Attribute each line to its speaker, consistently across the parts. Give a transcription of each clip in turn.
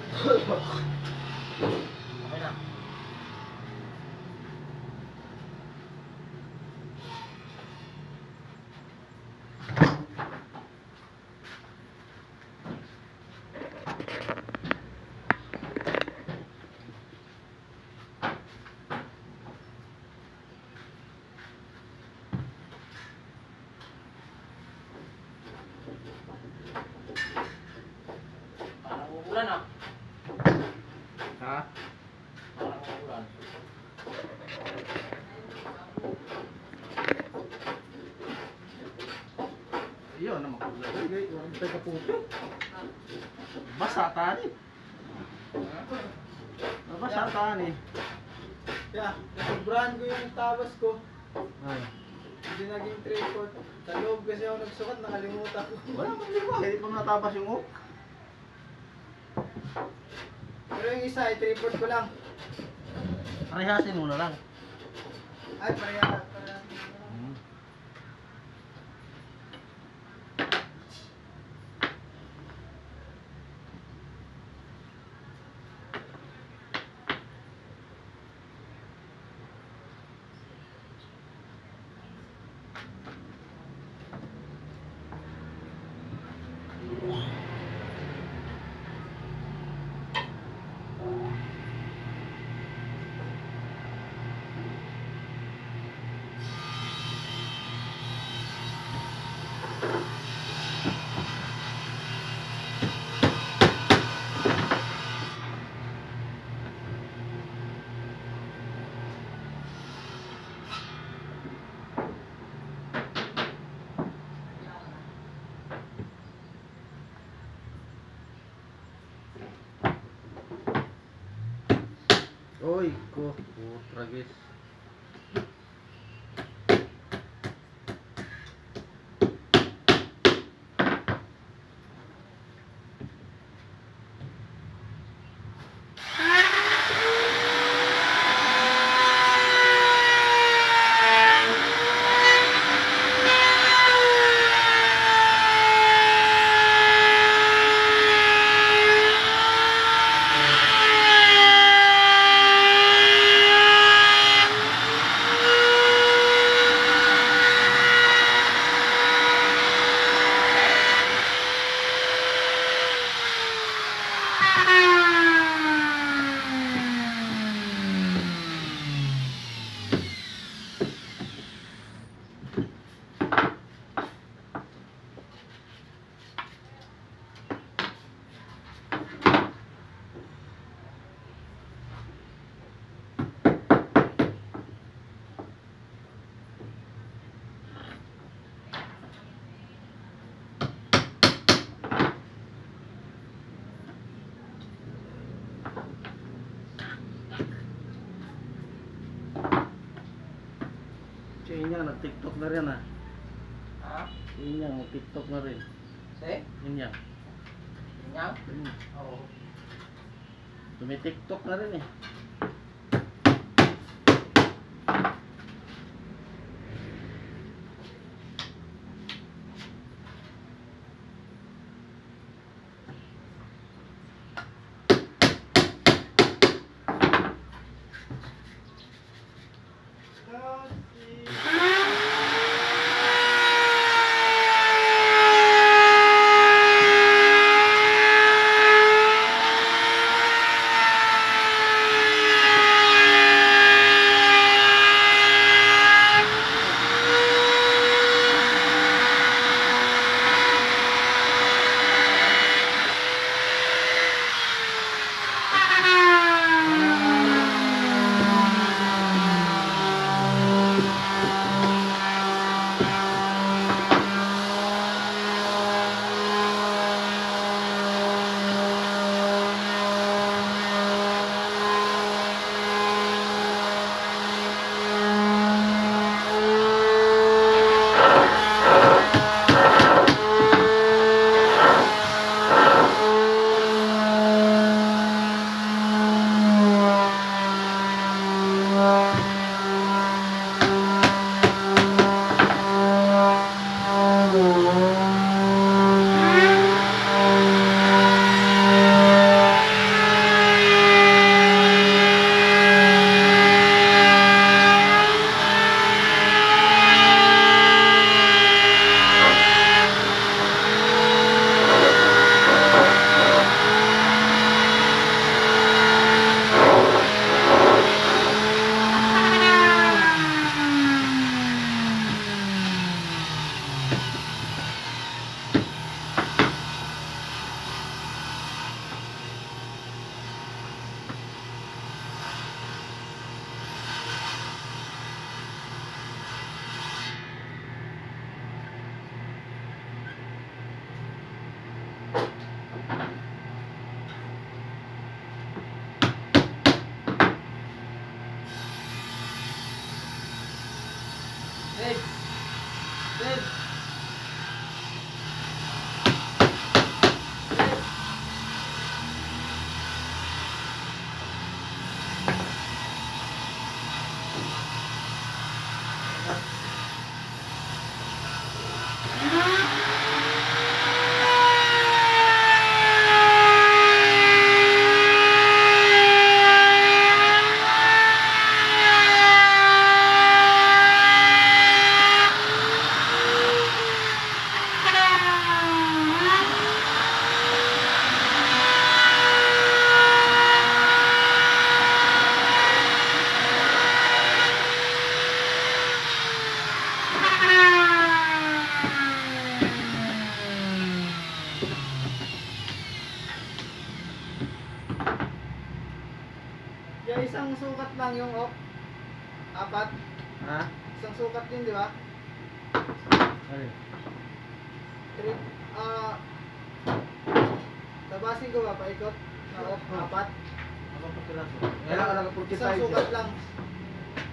Speaker 1: Okay na. Parang uulan ah.
Speaker 2: Ha?
Speaker 1: Parang uulan.
Speaker 2: Iyon naman ko. Gay, walang tayo kaputi. Basa tani. Basa tani.
Speaker 3: Kaya, nasobrahan ko yung tabas ko.
Speaker 2: Ay.
Speaker 3: Hindi naging 3/4. Sa loob kasi ako nagsukat, nakalimutan ko.
Speaker 2: Wala man di ba? Hindi pa natabas yung hook.
Speaker 3: Pero yung isa ay 3/4 ko lang.
Speaker 2: Parehasin mo na lang.
Speaker 3: Ay, pareha.
Speaker 2: Oy, ko. Putra guys. Si Inyang nag-tiktok na rin ah.
Speaker 1: Ha?
Speaker 2: Si Inyang nag-tiktok na rin.
Speaker 1: Si?
Speaker 2: Inyang.
Speaker 1: Inyang? Oo.
Speaker 2: Tumi-tiktok na rin eh.
Speaker 1: Dave! Dave! Dave!
Speaker 3: Yung isang sukat lang yung off. Apat.
Speaker 2: Ha?
Speaker 3: Isang sukat yun, di ba?
Speaker 2: Ano?
Speaker 3: Trip. Tabasin ko ba paikot? Na off.
Speaker 2: Oh.
Speaker 3: Apat.
Speaker 2: Ako pa piraso. Kailangan lang 45.
Speaker 3: Isang sukat lang.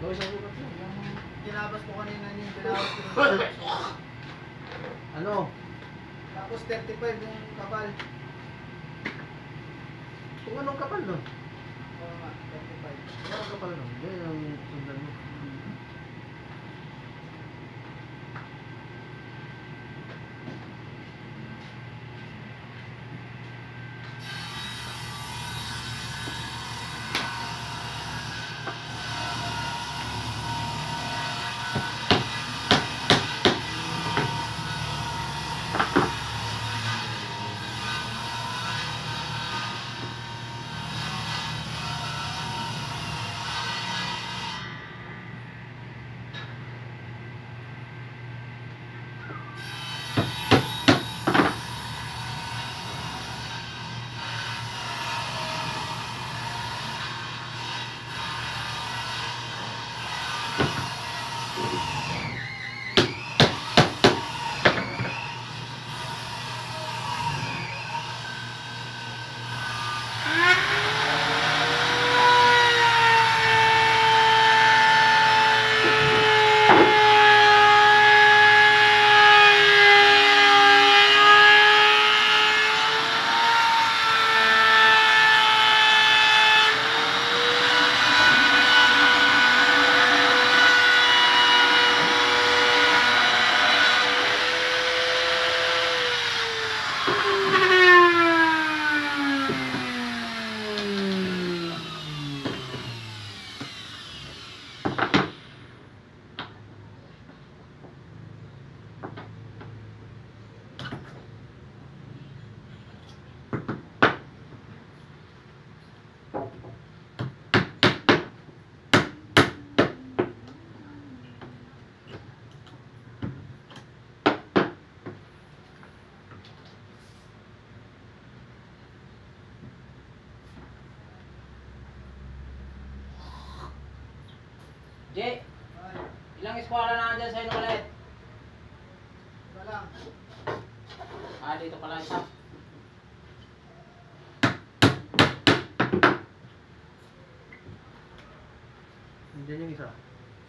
Speaker 2: Oh, isang sukat lang.
Speaker 3: Yung tinabas ko kanina yung tinabas ko yung
Speaker 2: Ano?
Speaker 3: tapos 35 yung kapal.
Speaker 2: Kung anong kapal no?
Speaker 3: Oo nga, 35.
Speaker 2: Kung anong kapal no? Yan ang sundan mo.
Speaker 1: Jay!
Speaker 3: Ay,
Speaker 1: Ilang eskwala na dyan sa'yo ulit?
Speaker 3: iba lang.
Speaker 1: Dito pala isa.
Speaker 2: Nandiyan yung isa.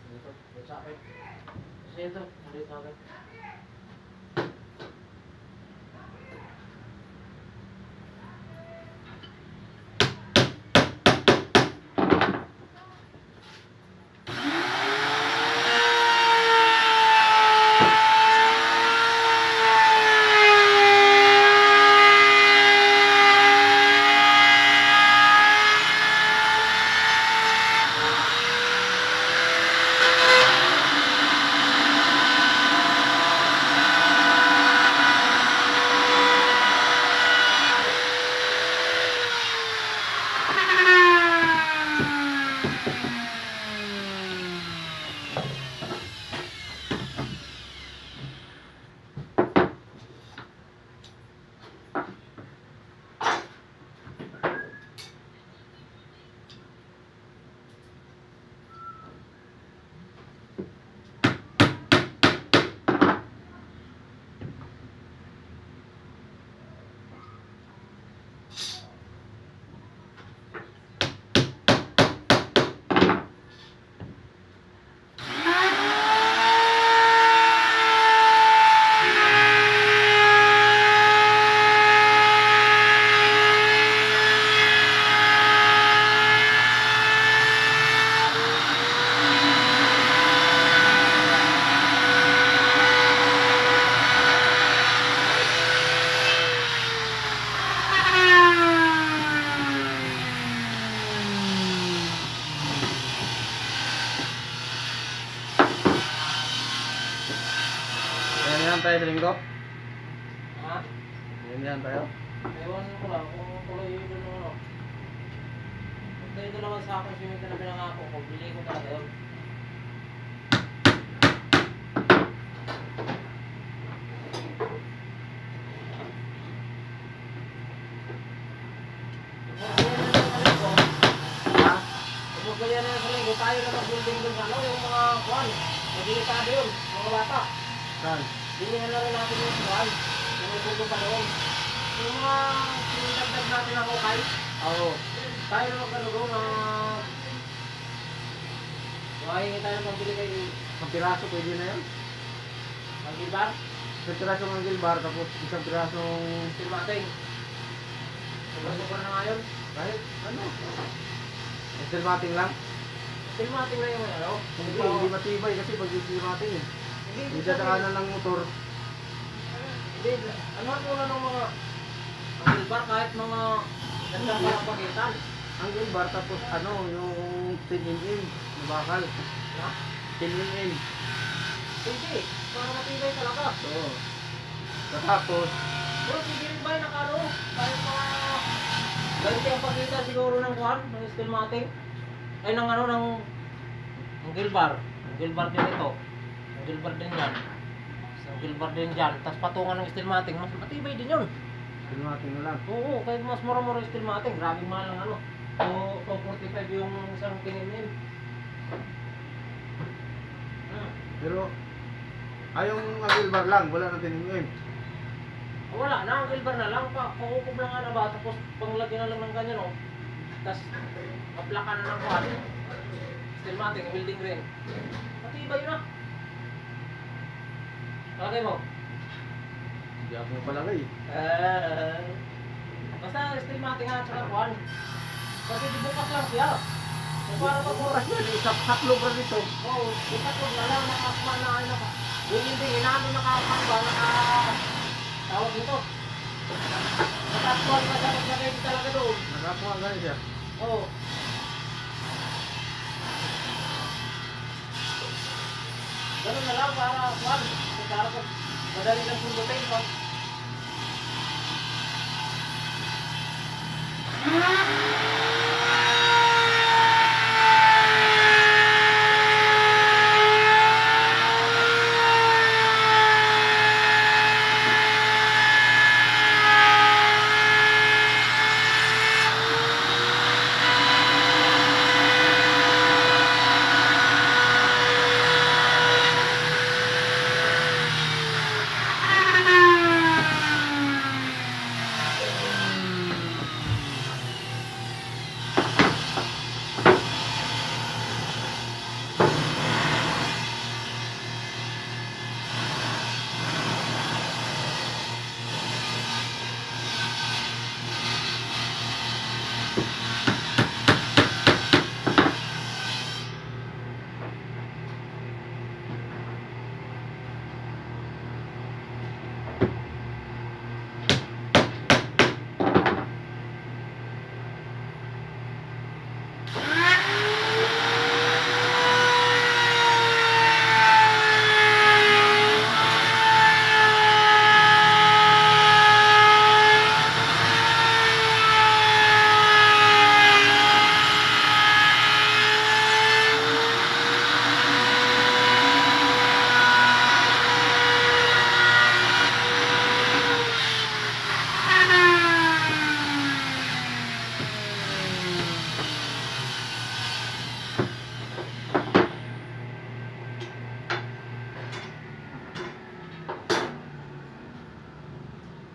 Speaker 1: Dito sa akin. Kasi ito, dito sa akin.
Speaker 2: tayo sa linggo?
Speaker 1: Ha?
Speaker 2: Yan tayo.
Speaker 1: Ewan ko lang kung tuloy yun doon ano. Punta yung dalawang sakong simento na pinangako ko, bili ko talaga yun.
Speaker 2: Ha?
Speaker 1: Kung kaya na sa linggo, tayo na mag-building doon sa ano, yung mga kuwan. Magigitado yun, mga bata.
Speaker 2: Saan?
Speaker 1: Bilihan na rin natin yung kuwan. Yung may pundo pa doon. Yung mga sinintagdag natin ang ukay.
Speaker 2: Oo.
Speaker 1: Tayo na magkano doon na... Mahingi tayo ng pambili kay
Speaker 2: Isang piraso pwede na yan.
Speaker 1: Magibar.
Speaker 2: Isang piraso ng gilbar tapos isang pirasong
Speaker 1: Steel matting. Sobrang na ngayon.
Speaker 2: kahit ano. Steel matting lang.
Speaker 1: Steel matting na yung ano.
Speaker 2: Hindi matibay kasi pag steel matting eh. Hindi dadaanan ng motor.
Speaker 1: Hindi. Ano muna ng mga Magibar kahit mga gandang palapagitan.
Speaker 2: Ang gilbar tapos ano yung 10 mm na bakal.
Speaker 1: Na?
Speaker 2: 10 mm.
Speaker 1: Hindi. Para matibay talaga.
Speaker 2: Oo. Tapos
Speaker 1: Bro, sige rin ba yung nakano? Kahit mga... Ganti ang pagitan siguro ng kuhan, ng steel matting. Ay, ng ano, ng gilbar. Ang gilbar din ito. Ang gilbar din yan. Ang gilbar din dyan. Tapos patungan ng steel matting. Mas matibay din yun.
Speaker 2: steel matting na lang.
Speaker 1: Oo, kahit mas mura-mura yung steel matting. Grabing mahal ng ano. 245 yung isang kininin.
Speaker 2: Pero yung gilbar lang, wala nang 10 mm.
Speaker 1: Wala na, ang gilbar na lang. Pakukup lang nga na ba. Tapos panglagyan na lang ng ganyan, oh. Tapos maplakan na ng kuhan. Steel matting, welding ring. Matibay na. Lagay mo.
Speaker 2: Hindi ako palagay.
Speaker 1: Basta steel matting nga sa kuhan. Kasi di bukas lang siya. Kung para pag
Speaker 2: Oras na, isang haklog na dito.
Speaker 1: oo, bukas ko na lang nakasma na ano ka. Welding, inaano nakakamba, tawag nito. Nakasma na dapat talaga doon.
Speaker 2: Nakakuha ganun siya.
Speaker 1: Oo. Ganun na lang para kuhan. Para pag madali lang sundutin pag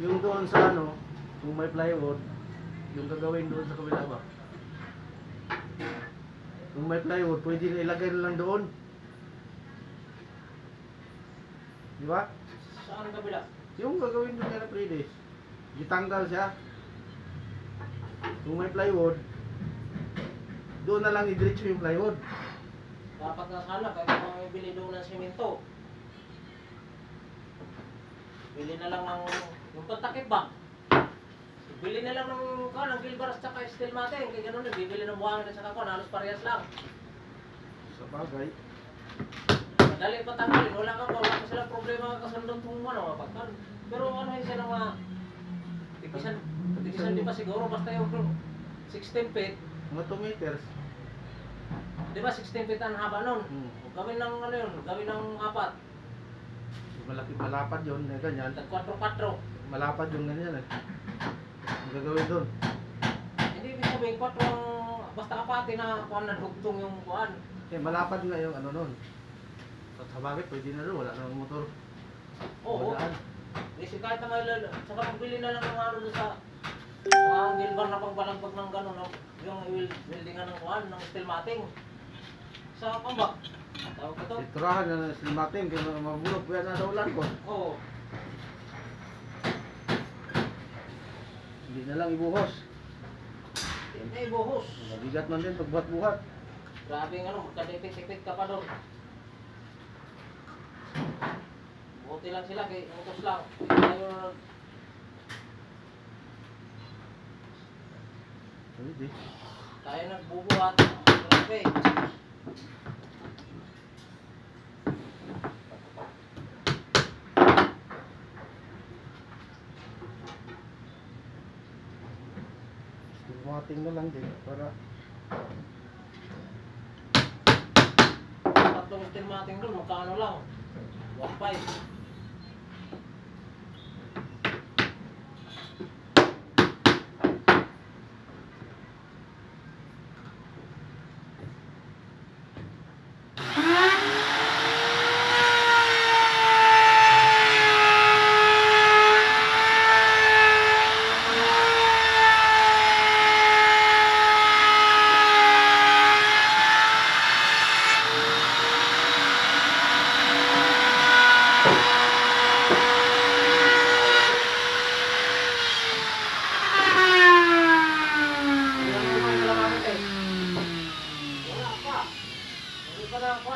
Speaker 2: Yung doon sa ano, kung may plywood, yung gagawin doon sa kabila ba? Kung may plywood, pwede na ilagay na lang doon. Di ba?
Speaker 1: saan kabila?
Speaker 2: Yung gagawin doon na pwede. Gitanggal siya. Kung may plywood, doon na lang i-diretso yung plywood.
Speaker 1: Dapat na sana kahit kung bili doon ng simento. Bili na lang ng yung pantakip ba? Bili na lang ng gilbar at saka steel matting. Kaya ganun bibili ng buhangin at saka halos parehas lang.
Speaker 2: Sa bagay.
Speaker 1: Madali pa tanggalin, wala ka silang problema kasundot kung ano, mapagkan. Pero ano yun sila mga, tigisan di pa siguro, basta yung 16 feet,
Speaker 2: Mga 2 meters.
Speaker 1: di ba 16 feet ang haba nun? Gawin ng ano yun, gawin ng 4,
Speaker 2: Malaki, malapad yun, ganyan.
Speaker 1: tag 4-4.
Speaker 2: Malapad yung ganyan eh. Ang gagawin doon.
Speaker 1: Hindi ibig sabihin 4 ang, basta kapati na kuhan na dugtong yung kuhan.
Speaker 2: Eh, malapad nga yung ano nun. At sa bagay, pwede na rin, wala namang motor.
Speaker 1: Oo.
Speaker 2: Magaan.
Speaker 1: Kasi kahit na may saka magbili na lang ng ano doon sa mga gilbar na pangpalagbag ng gano'n, no? Yung weldingan ng kuhan, ng steel matting. Sa kambak. Tawag ito?
Speaker 2: Iturahan na slimating, kaya mabulok, kaya na ulan ko.
Speaker 1: Oo.
Speaker 2: Hindi na lang ibuhos.
Speaker 1: May buhos.
Speaker 2: Mabigat man din pag buhat-buhat.
Speaker 1: Grabe yung ano, magkadipit-tipit ka pa doon. Buti lang sila, kay utos lang. Tayo,
Speaker 2: Pwede.
Speaker 1: tayo nagbubuhat. Grabe.
Speaker 2: Slimating na lang din para
Speaker 1: Tatlong steel matting doon, magkano lang? 1.5.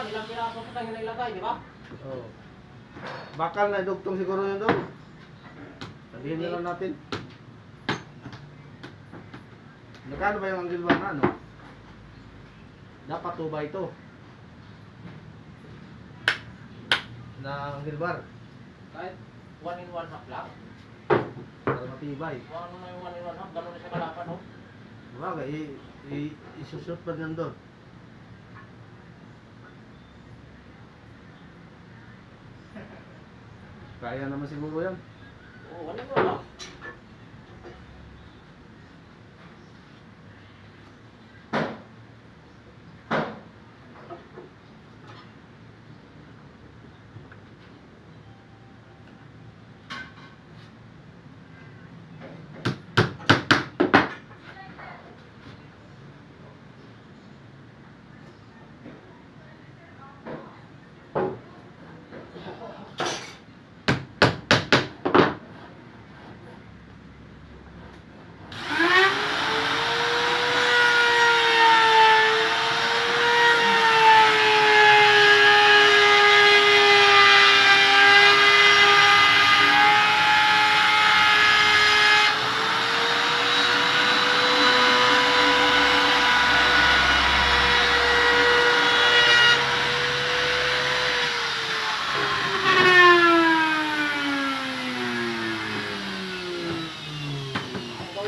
Speaker 1: Ilang piraso pa tayo nilagay, di ba?
Speaker 2: oh. Bakal na dugtong siguro yun doon. Sabihin na lang natin. Magkano ba yung angle bar na ano? Dapat 2 by 2 na angle bar
Speaker 1: Kahit 1 in 1 half lang.
Speaker 2: para matibay.
Speaker 1: Ano na yung 1 in 1 half, gano'n na siya kalapan, no?
Speaker 2: Bagay, isusot pa yan doon. Kaya naman siguro yan.
Speaker 1: Oo, 1 in 1 half.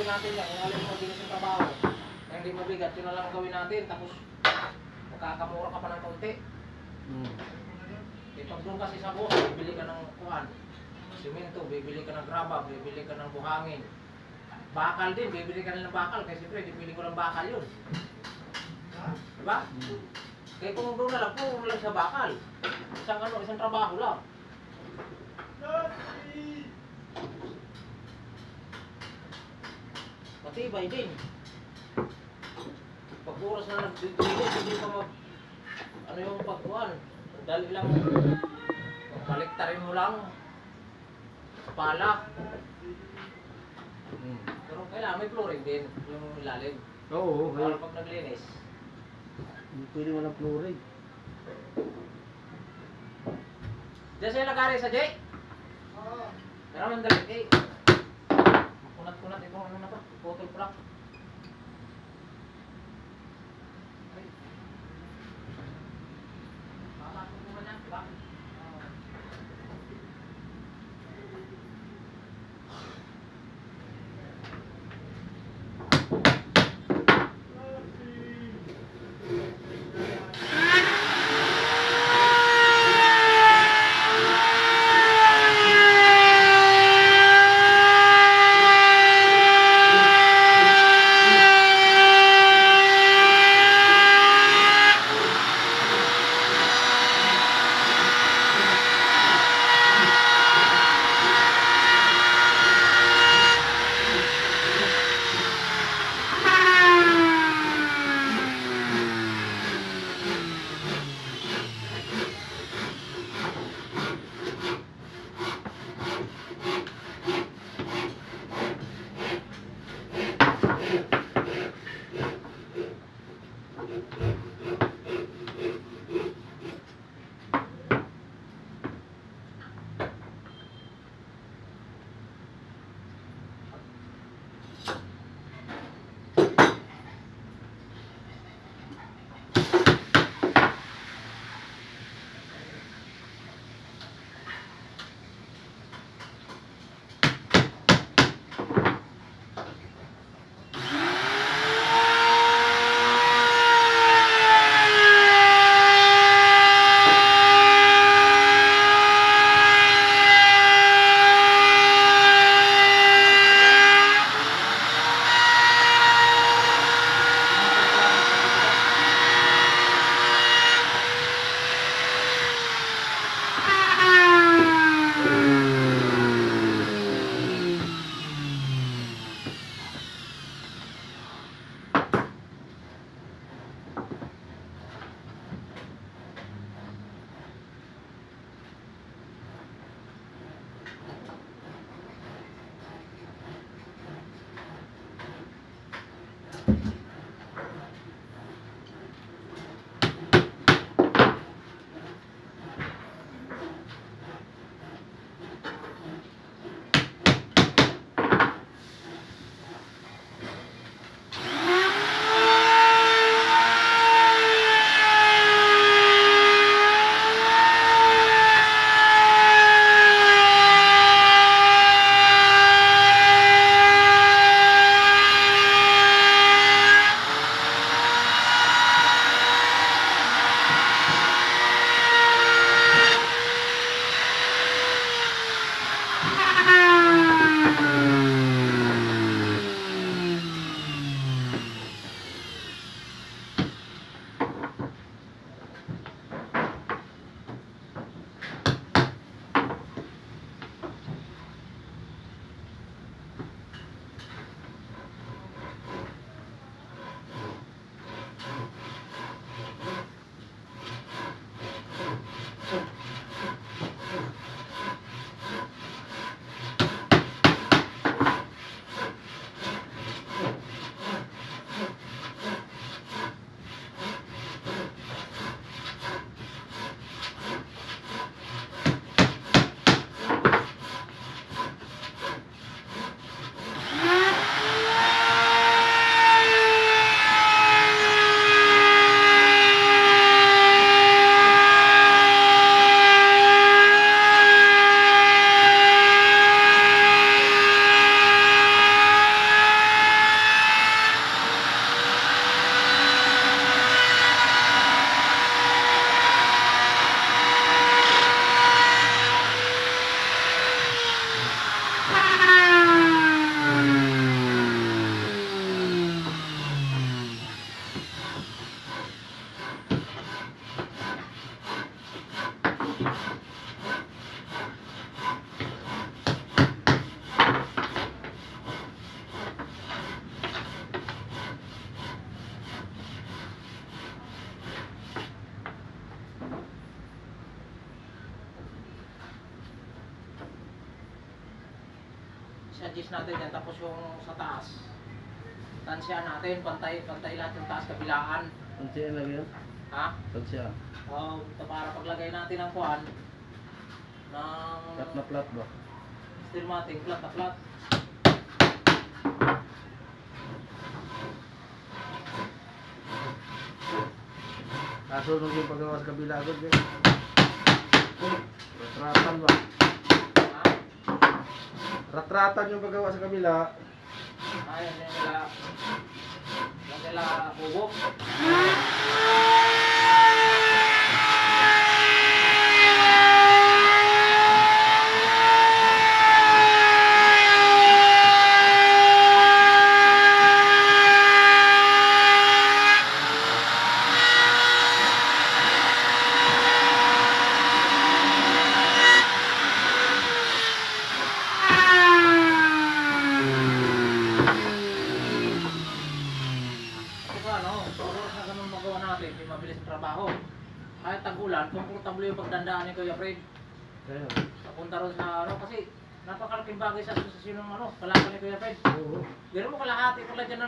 Speaker 1: Natin yan, kung alam mo bilis yung trabaho, kaya hindi mabigat, yun na lang gawin natin, tapos magkakamura ka pa ng konti. Eh pag doon kasi sa buhos, bibili ka ng kuhan, simento, bibili ka ng graba, bibili ka ng buhangin. Bakal din, bibili ka rin ng bakal, kasi siyempre, bibili ko ng bakal yun. Diba? Kaya kung doon na lang, puro lang sa bakal. Isang trabaho lang. Matibay din. Pag oras na nagdidilis, hindi pa mag... Ano yung pagkuhan? Dali lang. Baliktarin mo lang. Pala. Pero kailangan may flooring din. Yung ilalim.
Speaker 2: Oo,
Speaker 1: Para
Speaker 2: okay.
Speaker 1: pag naglinis.
Speaker 2: Hindi pwede walang fluoride.
Speaker 1: Diyan sa'yo lagari sa Jay. Pero ang dalit eh. Kunat-kunat ito. Ano na ba? Putol ko lang. Ay. Papasok mo ba niya? Diba? suggest natin yan. Tapos yung sa taas, tansya natin, pantay lahat yung taas, kabilaan.
Speaker 2: Tansya lang yun?
Speaker 1: Ha?
Speaker 2: Tansya.
Speaker 1: Para paglagay natin ng kuhan, ng
Speaker 2: Flat na flat ba?
Speaker 1: steel matting, flat na flat.
Speaker 2: Kaso nung yung paggawa sa kabila agad eh. Ratratan ba?
Speaker 1: Ha?
Speaker 2: Ratratan yung paggawa sa kabila.
Speaker 1: Ayun yung nila bubok. Hindi mabilis ang trabaho. Kahit tag-ulan, komportable yung pagdandaan ni Kuya Fred.
Speaker 2: Kaya.
Speaker 1: Papunta ron sa kasi napakalaking bagay sa asosasyon ng kalaban ni Kuya Fred.
Speaker 2: Oo.
Speaker 1: Gano'n mo kalahati pala dyan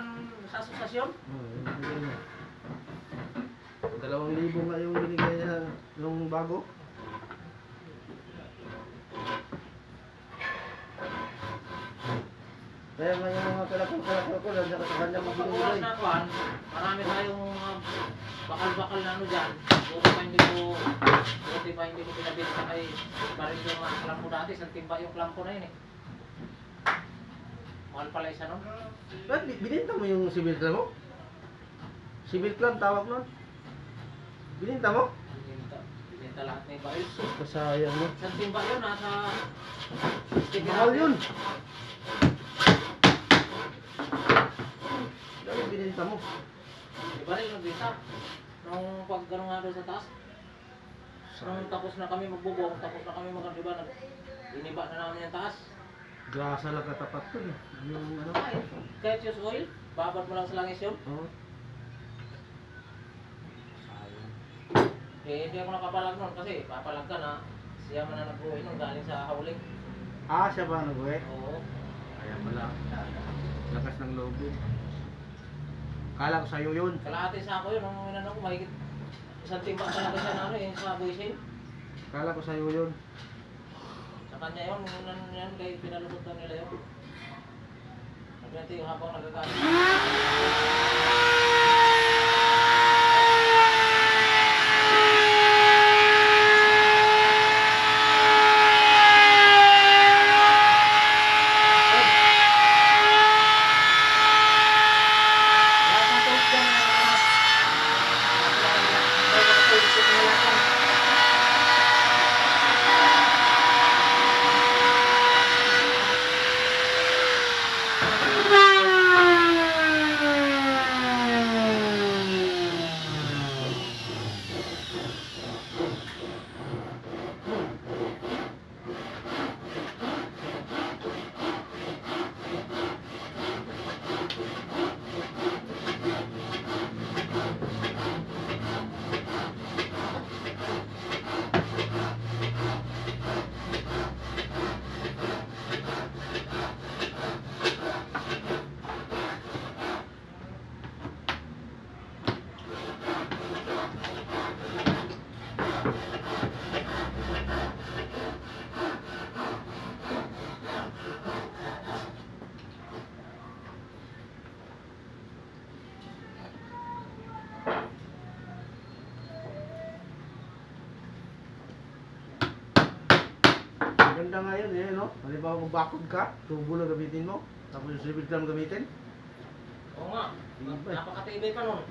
Speaker 1: sa asosasyon?
Speaker 2: Oo, 2,000 nga yung binigay niya nung bago. Kaya nga yung mga kalakal ko, nandiyan sa kanya
Speaker 1: Kapag
Speaker 2: magbibigay.
Speaker 1: oras na kuhan, marami tayong bakal-bakal na dyan. Buti pa hindi ko pinabili sa kay baril yung mga klampo dati. Isang timba yung klampo na yun eh. Mahal pala isa nun.
Speaker 2: Ba't bininta mo yung civil clam mo? Civil clam tawag nun? Bininta mo?
Speaker 1: Binenta lahat na yung baril.
Speaker 2: Kasayang mo.
Speaker 1: Isang timba yun, nasa...
Speaker 2: Mahal yun. Dahil bininta mo.
Speaker 1: Di baril nagbita. Nung pag gano'n nga doon sa taas. Nung tapos na kami magbubong, tapos na kami mag-diba, iniba na namin yung taas.
Speaker 2: Grasa lang katapat ko eh. Yung ano?
Speaker 1: Ay, kahit yung oil, babad mo lang sa langis yun.
Speaker 2: Oo.
Speaker 1: Eh, hindi ako nakapalag nun kasi papalag ka na siya man na nag-uwi nun galing sa hauling.
Speaker 2: Ah, siya ba nag-uwi?
Speaker 1: Oo.
Speaker 2: Kaya pala. Lakas ng loob yun. Kala ko sa'yo yun.
Speaker 1: Kalahati sa ako yun, nung inano ko, mahigit isang timba talaga siya na ano eh, sa buisin.
Speaker 2: Kala ko sa'yo yun.
Speaker 1: Sa kanya yun, nung yan, kaya pinalusot lang nila yun. Nagganti yung habang nagagalit.
Speaker 2: Ganda nga yun eh, no? Halimbawa magbakod ka, tubo na gamitin mo, tapos yung civil clam gamitin.
Speaker 1: Oo nga,
Speaker 2: Tibay.
Speaker 1: napakatibay pa nun.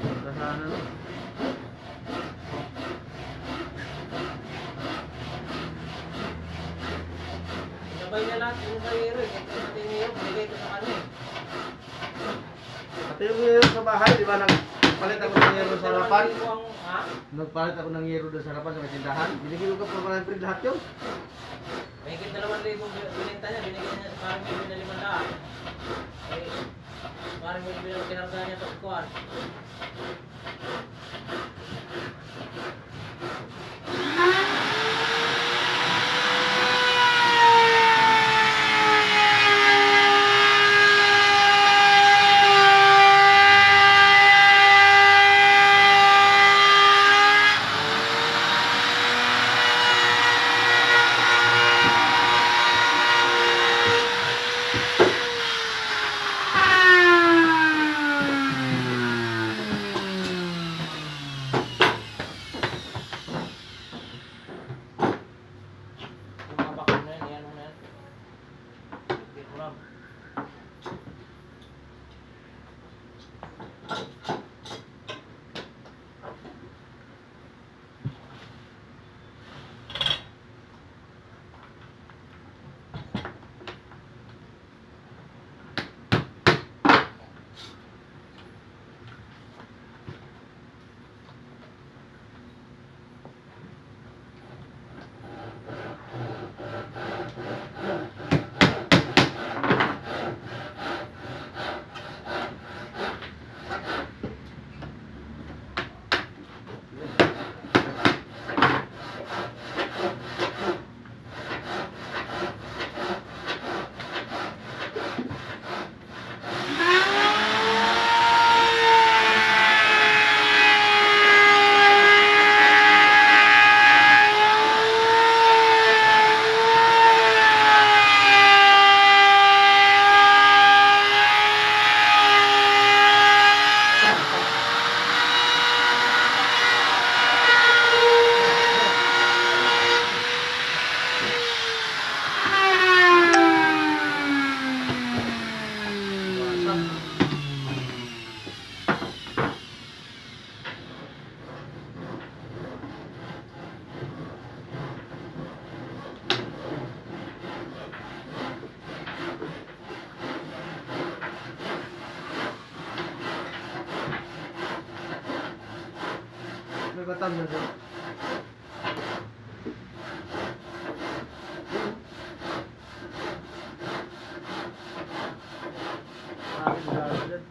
Speaker 2: Ganda sana no?
Speaker 1: Sabay niya lahat yung kariyero eh. Kasi pati niyo, binigay ko sa kanya eh.
Speaker 2: Pati yung yero sa bahay, di ba? Nagpalit ako ng yero sa harapan.
Speaker 1: Ha?
Speaker 2: Nagpalit ako ng yero doon sa harapan sa may tindahan. Binigyan ko pa pala ng lahat yun.
Speaker 1: Mahigit 2,000 bininta niya, binigay niya sa parang may 5,000. Eh, Maring mo ibilang kinarga niya sa kuwan. Yung mga bakal na yan, yan mo na yan. Hindi ko lang.
Speaker 2: May batam na doon. Marami na dyan.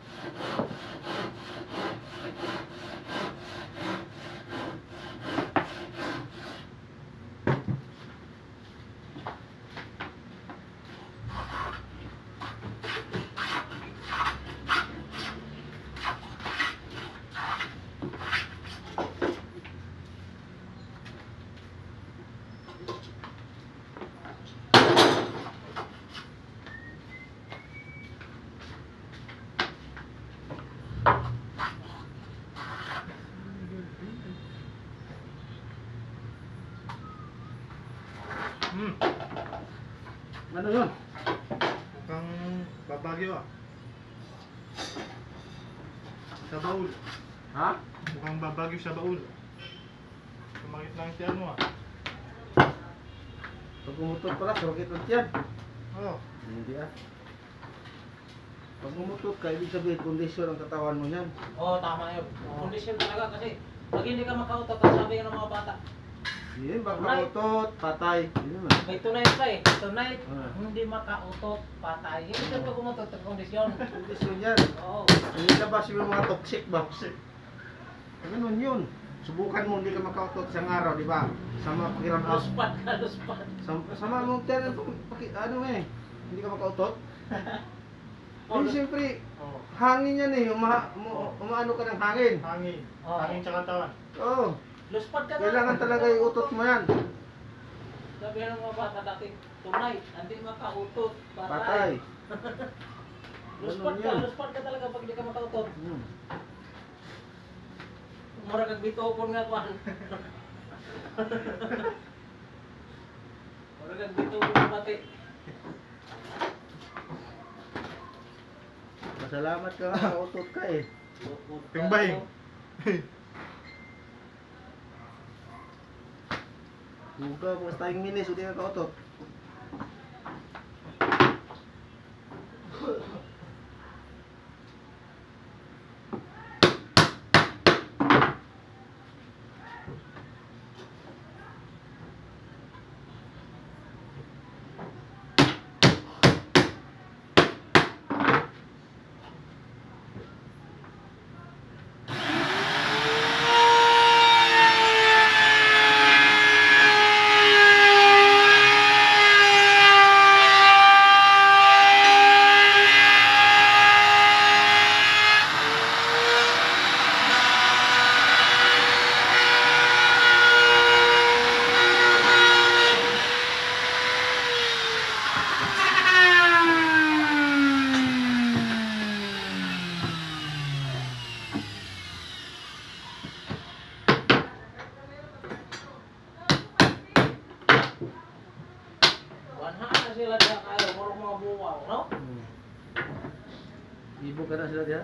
Speaker 2: Ano yun?
Speaker 3: Mukhang babagyo ah. Sa baul.
Speaker 2: Ha?
Speaker 3: Mukhang babagyo sa baul. Sumakit lang si ano ah.
Speaker 2: Pag umutot pala, sumakit ulit yan.
Speaker 3: Oo.
Speaker 2: Hindi ah. Pag umutot ka, ibig sabihin, kondisyon ang katawan mo yan.
Speaker 1: Oo, tama yun. Kondisyon talaga kasi pag hindi ka makautot, ang sabi ng mga bata,
Speaker 2: Hindi, baka
Speaker 1: Right.
Speaker 2: utot, patay. Hindi naman.
Speaker 1: may tonight pa eh. Tonight,
Speaker 2: Ah.
Speaker 1: hindi makautot, patay. Hindi ka pag umutot ang kondisyon.
Speaker 2: Kondisyon yan.
Speaker 1: Oo.
Speaker 2: Hindi na ba yung mga toxic ba? Ganun yun. Subukan mo, hindi ka makautot isang araw, di ba? Sama pakiramdam.
Speaker 1: Luspad ka, luspad.
Speaker 2: Sama mo, ano eh, hindi ka makautot.
Speaker 1: Oh,
Speaker 2: Eh, siyempre,
Speaker 3: Oo.
Speaker 2: hangin yan eh, umaano ka ng hangin.
Speaker 3: Hangin.
Speaker 1: Oo.
Speaker 3: Hangin sa katawan.
Speaker 2: Oo,
Speaker 1: Luspad ka
Speaker 2: kailangan talaga yung utot mo yan.
Speaker 1: Sabi ng mga bata dati, tonight, hindi makautot, patay.
Speaker 2: Patay.
Speaker 1: Luspad
Speaker 2: Ganun
Speaker 1: ka,
Speaker 2: yun.
Speaker 1: luspad ka talaga pag hindi ka makautot.
Speaker 2: Hmm.
Speaker 1: Mura kag bitokon nga kwan. Mura kag bitokon nga pati.
Speaker 2: Masalamat ka nga, makautot ka eh.
Speaker 1: Bukod ka,
Speaker 3: Timbay.
Speaker 1: no?
Speaker 2: Buka, basta tayong minis, hindi ka kautot.
Speaker 1: Wanha na sila diya kayo, murong mga buwang, no?
Speaker 2: Ibu ka na sila diha.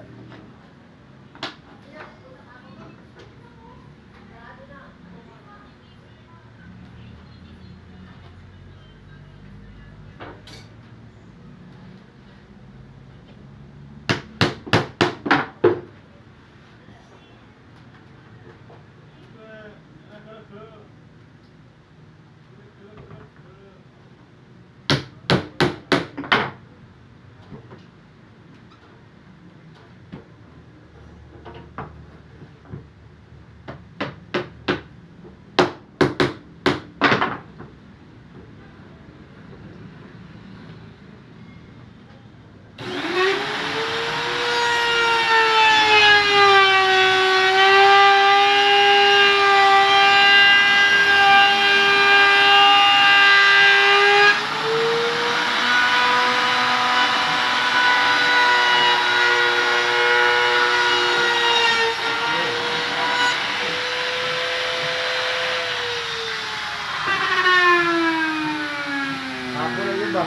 Speaker 2: Hapon na yun ba?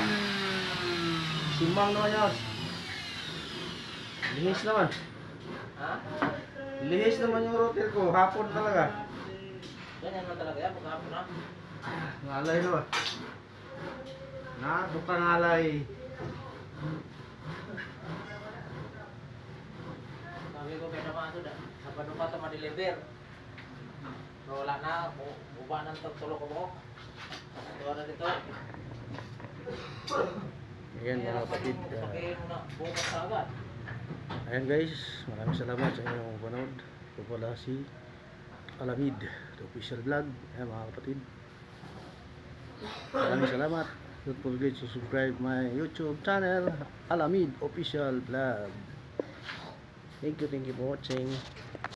Speaker 2: Simbang naman yun. Lihis naman.
Speaker 1: Ha?
Speaker 2: Lihis naman yung router ko. Hapon talaga.
Speaker 1: Ganyan man talaga yan, maghapon na.
Speaker 2: Ngalay naman. Doon ka ngalay.
Speaker 1: Sabi ko kay naman ito, sabado pa ito ma-deliver. Pero wala na, buba ng tulog ko mo. Tuwa na dito.
Speaker 2: Ayan mga kapatid.
Speaker 1: Pakihin mo na, bukas na agad.
Speaker 2: Ayan guys, maraming salamat sa inyong panood. Ito pala si Alamid, the official vlog. Ayan mga kapatid. Maraming salamat. Don't forget to subscribe my YouTube channel, Alamid Official Vlog. Thank you for watching.